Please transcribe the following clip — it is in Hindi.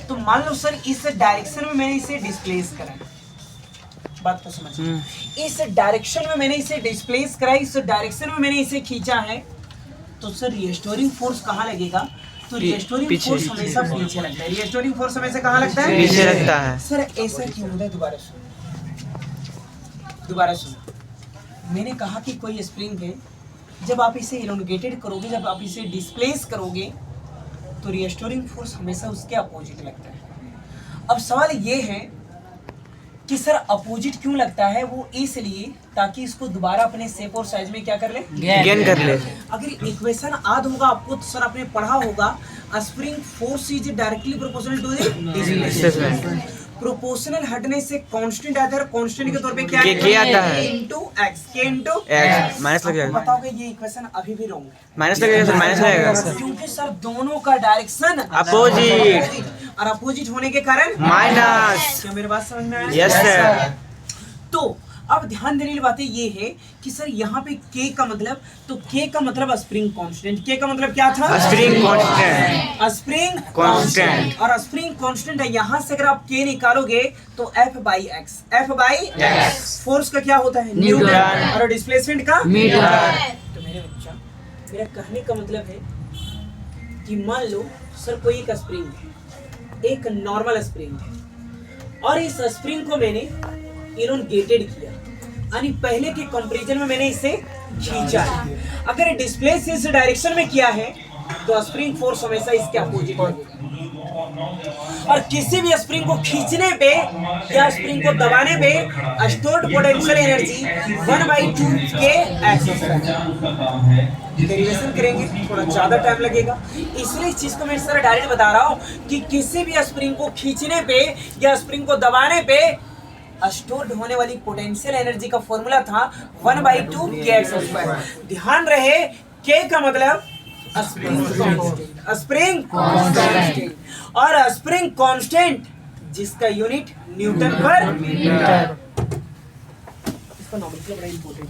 तो मान लो सर इस डायरेक्शन में मैंने इसे डिस्प्लेस करा, बात को समझ, इस डायरेक्शन में मैंने इसे डिस्प्लेस करा, इस डायरेक्शन में मैंने इसे खींचा है, तो सर रिस्टोरिंग फोर्स कहाँ लगेगा? तो रिस्टोरिंग फोर्स हमेशा पीछे लगता है। रिस्टोरिंग फोर्स हमेशा कहाँ लगता है? पीछे लगता है। सर ऐसा क्यों होता है? दोबारा सुनो। मैंने कहा कि कोई स्प्रिंग है, जब आप इसे इलोंगेटेड करोगे, जब आप इसे डिस्प्लेस करोगे, तो रिस्टोरिंग फोर्स हमेशा उसके अपोजिट लगता है। अब सवाल ये है कि सर अपोजिट क्यों लगता है? वो इसलिए ताकि इसको दोबारा अपने शेप और साइज में क्या कर ले? गेन कर ले। अगर इक्वेशन याद होगा आपको, तो सर आपने पढ़ा होगा, spring force is directly proportional to the displacement. Proportional हटने से कांस्टेंट आता है, कांस्टेंट के तौर पे क्या आता है? इनटू एक्स, के इनटू एक्स माइनस लग जाएगा। बताओगे ये इक्वेशन अभी भी रॉन्ग है। माइनस लगेगा सर, माइनस लगेगा सर, क्योंकि सर दोनों का डायरेक्शन अपोजिट, और अपोजिट होने के कारण माइनस। क्या मेरी बात समझ में आया? Yes sir. तो अब ध्यान देने वाली बातें ये है कि सर यहाँ पे K का मतलब, तो K का मतलब स्प्रिंग कांस्टेंट। K का मतलब क्या था? Spring constant. Spring constant. और स्प्रिंग कांस्टेंट है। यहाँ से अगर आप K निकालोगे तो F by x, F by x. Force का क्या होता है? न्यूटन। और डिस्प्लेसमेंट का मीटर। तो मेरे बच्चा, मेरा कहने का मतलब है कि मान लो सर कोई एक स्प्रिंग है, एक नॉर्मल स्प्रिंग है, और इस स्प्रिंग को मैंने इलोंगेटेड किया, यानी पहले के कंपैरिजन में मैंने इसे खींचा है। अगर डिस्प्लेस इस डायरेक्शन में किया है तो स्प्रिंग फोर्स हमेशा इसके अपोजिट लगेगा। और किसी भी स्प्रिंग को खींचने पे या स्प्रिंग को दबाने पे स्टोर्ड पोटेंशियल एनर्जी 1/2 के डेरिवेशन करेंगे, थोड़ा ज्यादा टाइम लगेगा, इसलिए इस चीज को मैं सर डायरेक्ट बता रहा हूँ कि किसी भी स्प्रिंग को खींचने पे या स्प्रिंग को दबाने पे स्टोर्ड होने वाली पोटेंशियल एनर्जी का फॉर्मूला था 1/2 kx²। ध्यान रहे K का मतलब स्प्रिंग कांस्टेंट, और स्प्रिंग कांस्टेंट जिसका यूनिट न्यूटन पर मीटर। इसका नॉमेनक्लेचर बड़ा इंपॉर्टेंट है।